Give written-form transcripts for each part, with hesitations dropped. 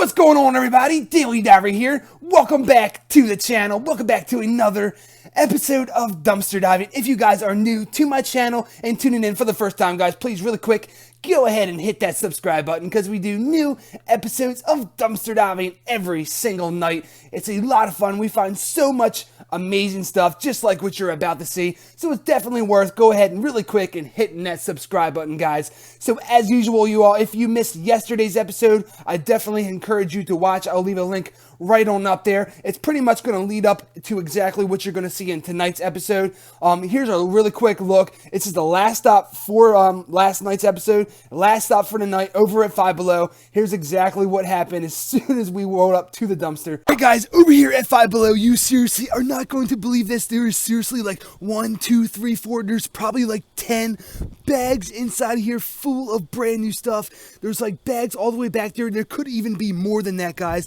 What's going on, everybody? Daily Diver here. Welcome back to the channel. Welcome back to another episode of Dumpster Diving. If you guys are new to my channel and tuning in for the first time, guys, please really quick, go ahead and hit that subscribe button because we do new episodes of Dumpster Diving every single night. It's a lot of fun. We find so much amazing stuff, just like what you're about to see. So it's definitely worth go ahead and really quick and hitting that subscribe button, guys. So as usual, you all, if you missed yesterday's episode, I definitely encourage you to watch. I'll leave a link right on up there. It's pretty much going to lead up to exactly what you're going to see in tonight's episode. Here's a really quick look. This is the last stop for last night's episode. Last stop for the night over at Five Below. Here's exactly what happened as soon as we rolled up to the dumpster. Hey guys, over here at Five Below, you seriously are not going to believe this. There is seriously like 1, 2, 3, 4. There's probably like 10 bags inside of here full of brand new stuff. There's like bags all the way back there. There could even be more than that, guys.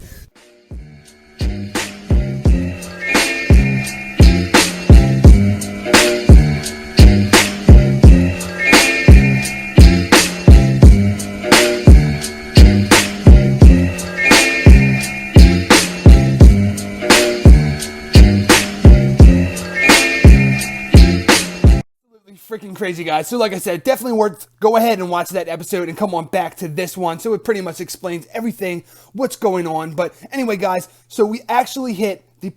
Freaking crazy, guys. So like I said, definitely worth go ahead and watch that episode and come on back to this one. So it pretty much explains everything, what's going on. But anyway, guys, so we actually hit the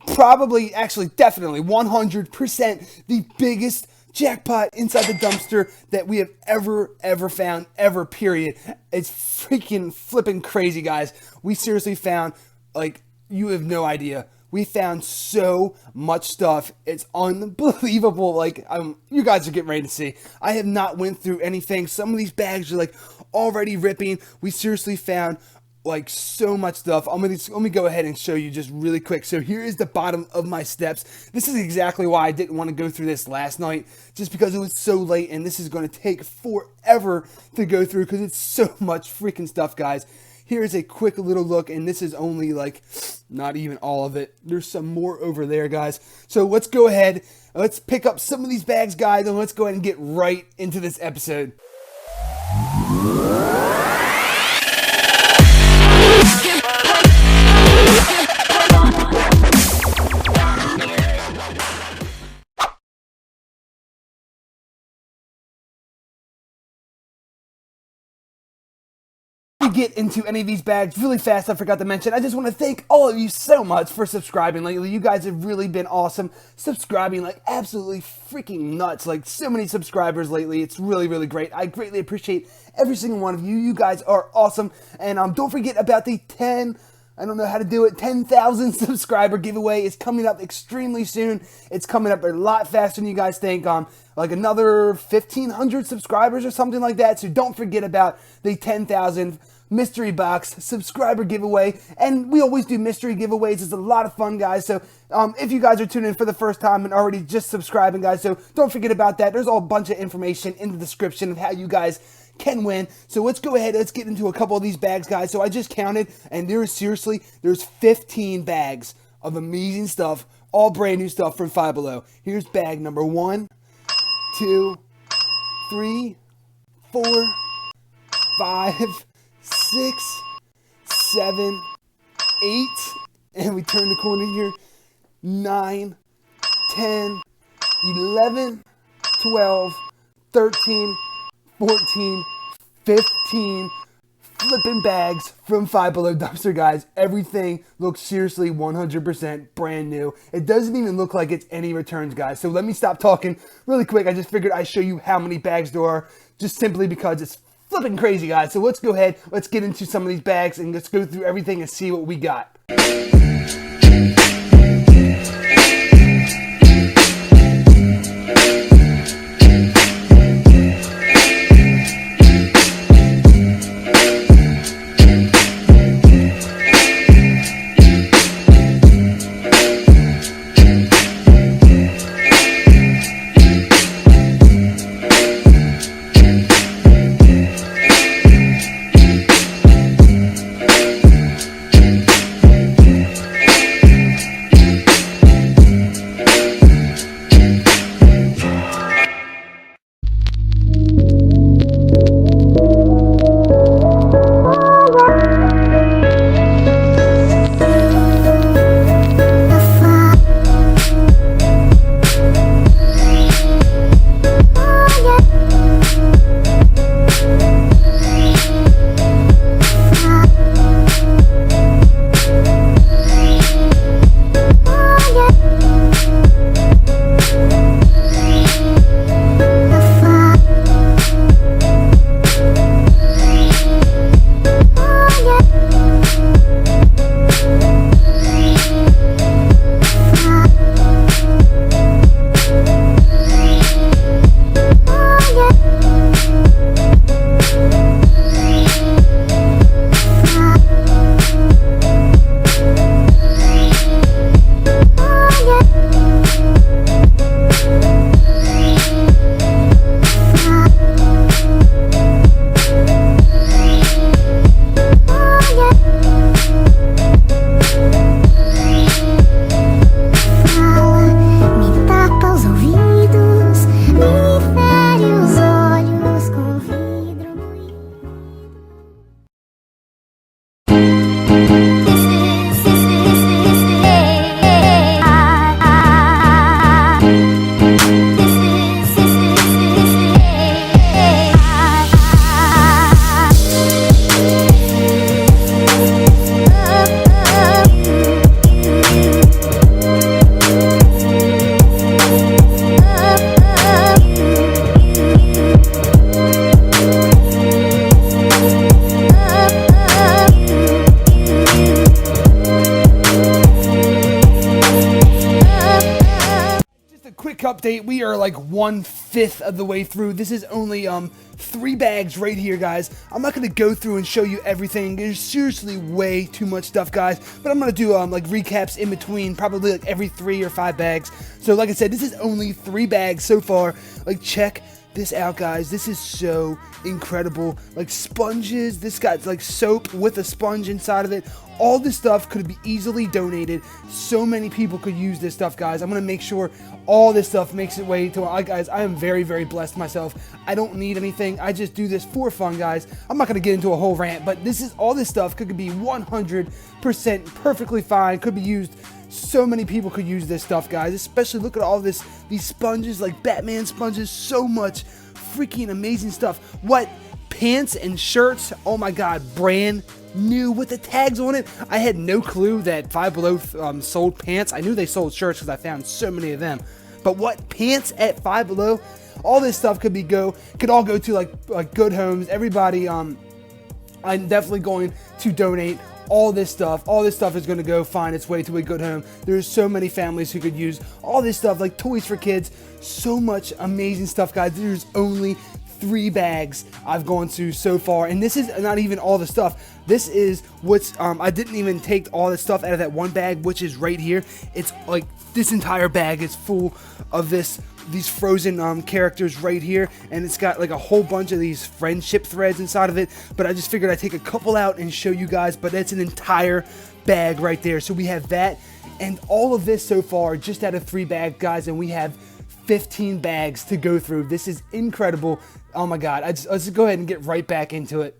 definitely 100% the biggest jackpot inside the dumpster that we have ever found, period. It's freaking flipping crazy, guys. We seriously found, like, you have no idea. We found so much stuff. It's unbelievable. Like, you guys are getting ready to see. I have not went through anything. Some of these bags are like already ripping. We seriously found like so much stuff. Let me go ahead and show you just really quick. So here is the bottom of my steps. This is exactly why I didn't want to go through this last night, just because it was so late and this is going to take forever to go through because it's so much freaking stuff, guys. Here's a quick little look, and this is only like not even all of it. There's some more over there, guys. So let's go ahead, let's pick up some of these bags, guys, and let's go ahead and get right into this episode. Get into any of these bags really fast, I forgot to mention, I just want to thank all of you so much for subscribing lately. You guys have really been awesome, subscribing like absolutely freaking nuts, like so many subscribers lately. It's really great. I greatly appreciate every single one of you. You guys are awesome. And don't forget about the 10,000 subscriber giveaway. Is coming up extremely soon. It's coming up a lot faster than you guys think. Like another 1,500 subscribers or something like that. So don't forget about the 10,000 mystery box subscriber giveaway. And we always do mystery giveaways. It's a lot of fun, guys. So if you guys are tuning in for the first time and already just subscribing, guys, so don't forget about that. There's a bunch of information in the description of how you guys can win. So let's go ahead, let's get into a couple of these bags, guys. So I just counted, and there's 15 bags of amazing stuff, all brand new stuff from Five Below. Here's bag number 1, 2, 3, 4, 5, 6, 7, 8, and we turn the corner here, 9, 10, 11, 12, 13, 14, 15 flipping bags from Five Below Dumpster, guys. Everything looks seriously 100% brand new. It doesn't even look like it's any returns, guys. So let me stop talking really quick. I just figured I'd show you how many bags there are, just simply because it's flipping crazy, guys. So let's go ahead, let's get into some of these bags and let's go through everything and see what we got. Update, we are like 1/5 of the way through. This is only 3 bags right here, guys. I'm not gonna go through and show you everything. There's seriously way too much stuff, guys, but I'm gonna do like recaps in between, probably like every 3 or 5 bags. So like I said, this is only 3 bags so far. Like, check this out, guys. This is so incredible. Like, sponges, this guy's like soap with a sponge inside of it. All this stuff could be easily donated. So many people could use this stuff, guys. I'm gonna make sure all this stuff makes its way to guys. I am very, very blessed myself. I don't need anything. I just do this for fun, guys. I'm not gonna get into a whole rant, but all this stuff could be 100% perfectly fine. Could be used. So many people could use this stuff, guys. Especially look at all these sponges, like Batman sponges. So much freaking amazing stuff. What? Pants and shirts? Oh my god, brand new with the tags on it. I had no clue that Five Below sold pants. I knew they sold shirts because I found so many of them. But what? Pants at Five Below? All this stuff could all go to like good homes. Everybody, I'm definitely going to donate all this stuff. All this stuff is going to go find its way to a good home. There's so many families who could use all this stuff, like toys for kids. So much amazing stuff, guys. There's only 3 bags I've gone to so far, and this is not even all the stuff. This is what's I didn't even take all the stuff out of that one bag, which is right here. It's like this entire bag is full of these Frozen characters right here, and it's got like a whole bunch of these friendship threads inside of it. But I just figured I'd take a couple out and show you guys. But that's an entire bag right there. So we have that and all of this so far just out of 3 bags, guys, and we have 15 bags to go through. This is incredible. Oh my god, let's go ahead and get right back into it.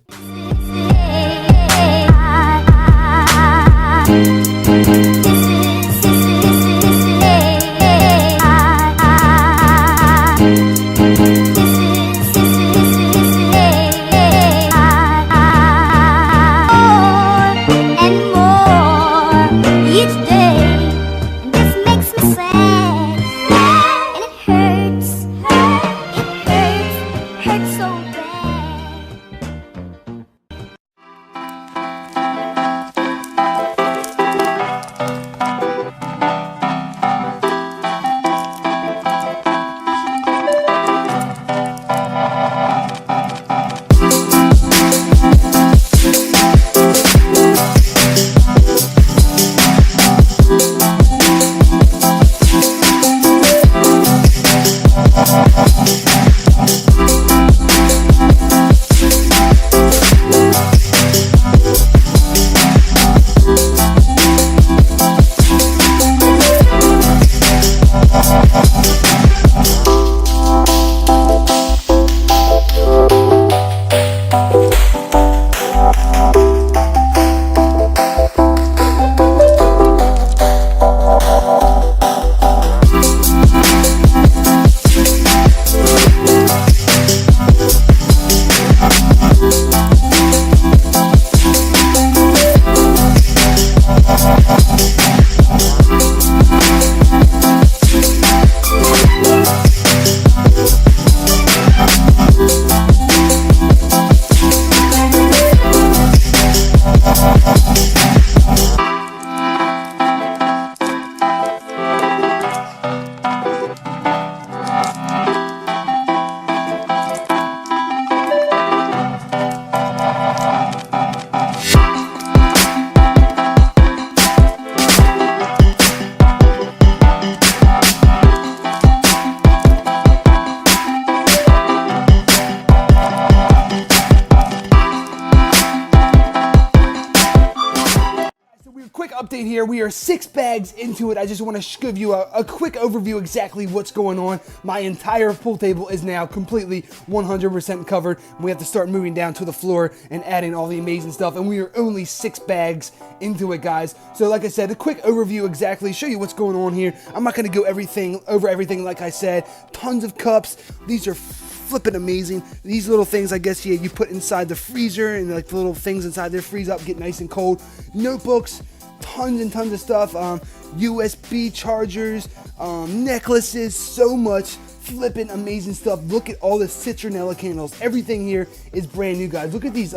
update here. We are 6 bags into it. I just want to give you a quick overview exactly what's going on. My entire pool table is now completely 100% covered. We have to start moving down to the floor and adding all the amazing stuff. And we are only 6 bags into it, guys. So like I said, a quick overview exactly, show you what's going on here. I'm not going to go over everything like I said. Tons of cups. These are flipping amazing. These little things, I guess, you put inside the freezer, and like the little things inside there freeze up, get nice and cold. Notebooks, tons and tons of stuff. USB chargers, necklaces, so much flipping amazing stuff. Look at all the citronella candles. Everything here is brand new, guys. Look at these.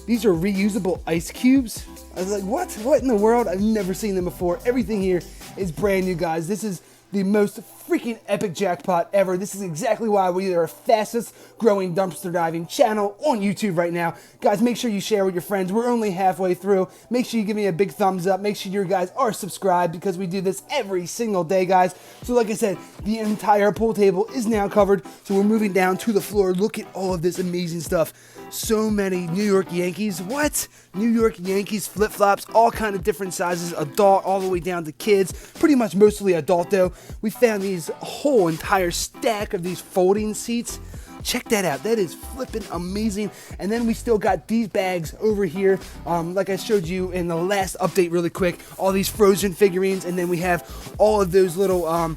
These are reusable ice cubes. I was like, what in the world? I've never seen them before. Everything here is brand new, guys. This is the most freaking epic jackpot ever. This is exactly why we are the fastest growing dumpster diving channel on YouTube right now. Guys, make sure you share with your friends. We're only halfway through. Make sure you give me a big thumbs up. Make sure you guys are subscribed because we do this every single day, guys. So like I said, the entire pool table is now covered. So we're moving down to the floor. Look at all of this amazing stuff. So many New York Yankees. What? New York Yankees flip-flops, all kind of different sizes, adult all the way down to kids. Pretty much mostly adult though. We found these whole entire stack of these folding seats. Check that out. That is flipping amazing. And then we still got these bags over here. Like I showed you in the last update really quick, all these Frozen figurines. And then we have all of those little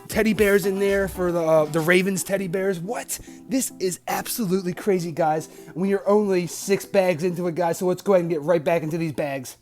teddy bears in there for the Ravens teddy bears. What? This is absolutely crazy, guys. We are only 6 bags into it, guys. So let's go ahead and get right back into these bags.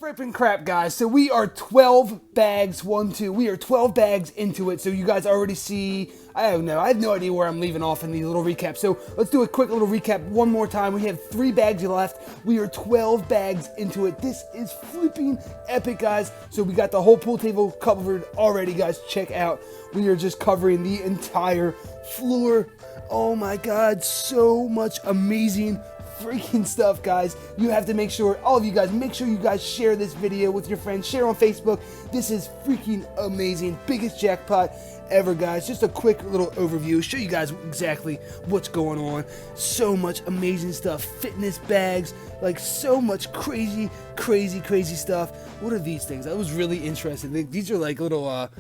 Frippin' crap, guys. So we are 12 bags, we are 12 bags into it. So you guys already see, I don't know, I have no idea where I'm leaving off in these little recaps. So let's do a quick little recap one more time. We have 3 bags left. We are 12 bags into it. This is flipping epic, guys. So we got the whole pool table covered already, guys. Check out. We are just covering the entire floor. Oh my God, so much amazing freaking stuff, guys. You have to make sure, all of you guys, make sure you guys share this video with your friends. Share on Facebook. This is freaking amazing. Biggest jackpot ever, guys. Just a quick little overview. Show you guys exactly what's going on. So much amazing stuff. Fitness bags. Like so much crazy stuff. What are these things? That was really interesting. These are like little,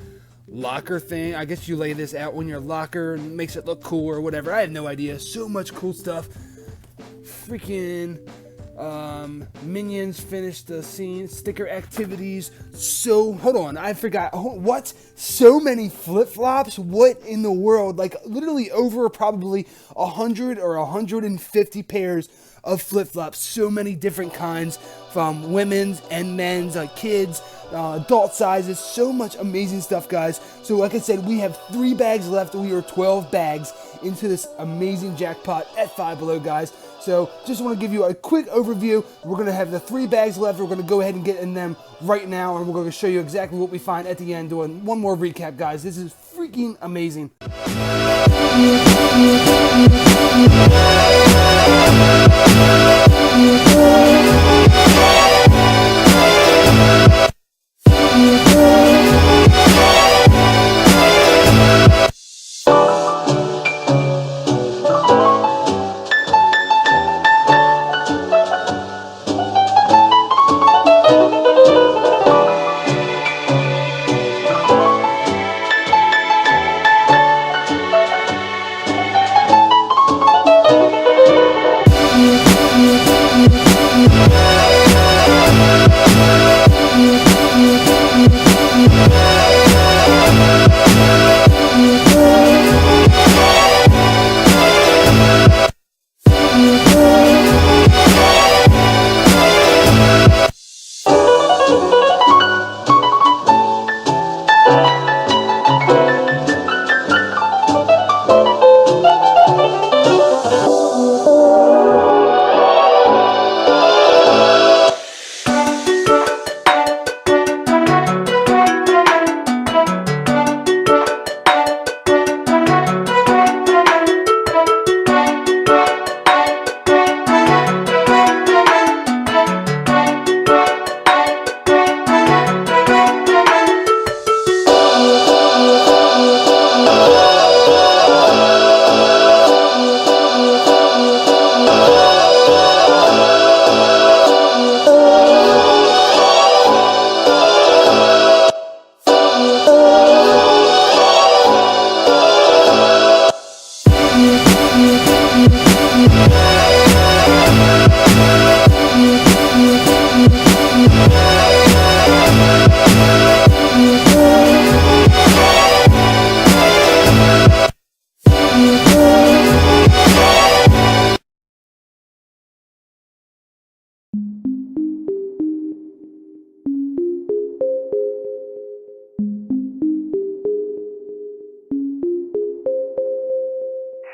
locker thing. I guess you lay this out on your locker and makes it look cool or whatever. I have no idea. So much cool stuff. Freaking Minions finished the scene. Sticker activities. So hold on, I forgot. What? So many flip-flops? What in the world? Like literally over probably 100 or 150 pairs of flip-flops. So many different kinds, from women's and men's, like kids, adult sizes. So much amazing stuff, guys. So like I said, we have 3 bags left. We are 12 bags into this amazing jackpot at Five Below, guys. So just want to give you a quick overview. We're going to have the 3 bags left. We're going to go ahead and get in them right now, and we're going to show you exactly what we find at the end. Doing one more recap, guys. This is freaking amazing.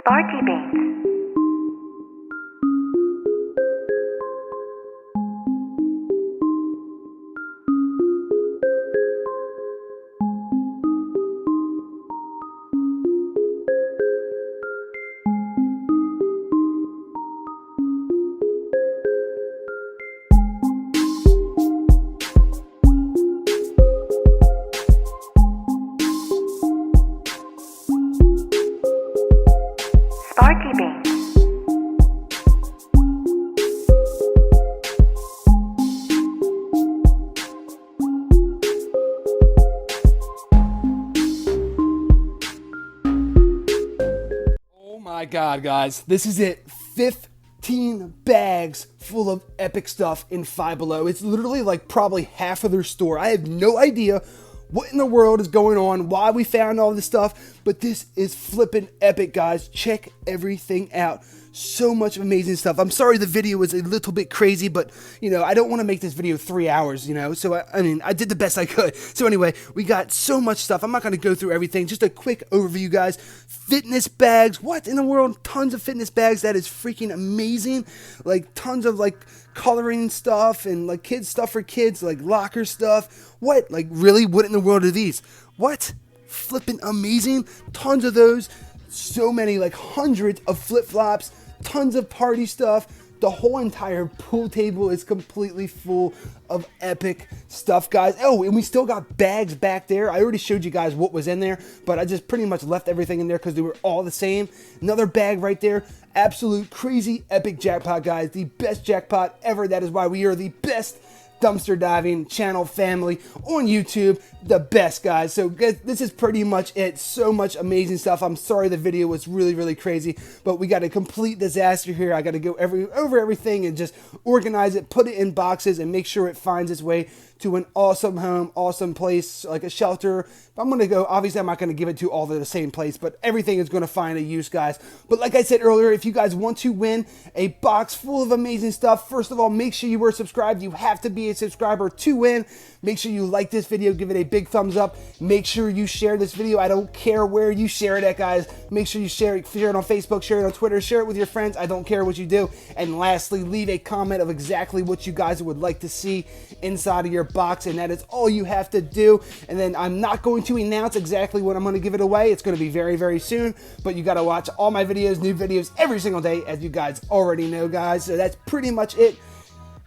Sparky Beans. Sparky Beans. Oh my god, guys, this is it. 15 bags full of epic stuff in Five Below. It's literally like probably half of their store. I have no idea what in the world is going on, why we found all this stuff, but this is flippin' epic, guys. Check everything out. So much amazing stuff. I'm sorry the video was a little bit crazy, but, you know, I don't want to make this video 3 hours, you know, so I mean, I did the best I could. So anyway, we got so much stuff. I'm not going to go through everything. Just a quick overview, guys. Fitness bags. What in the world? Tons of fitness bags. That is freaking amazing. Like, tons of, like, coloring stuff and, like, kids stuff for kids, like, locker stuff. What? Like, really? What in the world are these? What? Flipping amazing. Tons of those. So many, like, hundreds of flip-flops. Tons of party stuff. The whole entire pool table is completely full of epic stuff, guys. Oh, and we still got bags back there. I already showed you guys what was in there, but I just pretty much left everything in there because they were all the same. Another bag right there. Absolute crazy epic jackpot, guys. The best jackpot ever. That is why we are the best dumpster diving channel family on YouTube. The best, guys. So this is pretty much it. So much amazing stuff. I'm sorry the video was really crazy, but we got a complete disaster here. I got to go over everything and just organize it, put it in boxes, and make sure it finds its way to an awesome home, awesome place, like a shelter. I'm going to go, obviously I'm not going to give it to all the same place, but everything is going to find a use, guys. But like I said earlier, if you guys want to win a box full of amazing stuff, first of all, make sure you were subscribed. You have to be a subscriber to win. Make sure you like this video, give it a big thumbs up. Make sure you share this video. I don't care where you share it at, guys. Make sure you share it on Facebook, share it on Twitter, share it with your friends. I don't care what you do. And lastly, leave a comment of exactly what you guys would like to see inside of your box, and that is all you have to do. And then I'm not going to announce exactly when I'm going to give it away. It's going to be very soon, but you got to watch all my videos, new videos every single day, as you guys already know, guys. So that's pretty much it.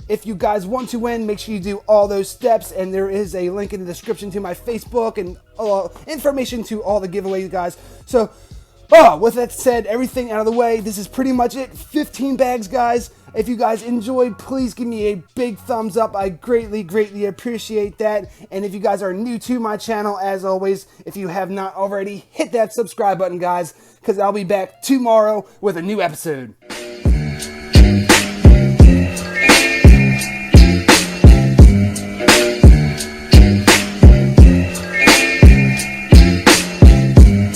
If you guys want to win, make sure you do all those steps, and there is a link in the description to my Facebook and information to all the giveaways, guys. So with that said, everything out of the way, this is pretty much it. 15 bags, guys. If you guys enjoyed, please give me a big thumbs up. I greatly appreciate that. And if you guys are new to my channel, as always, if you have not already, hit that subscribe button, guys, because I'll be back tomorrow with a new episode.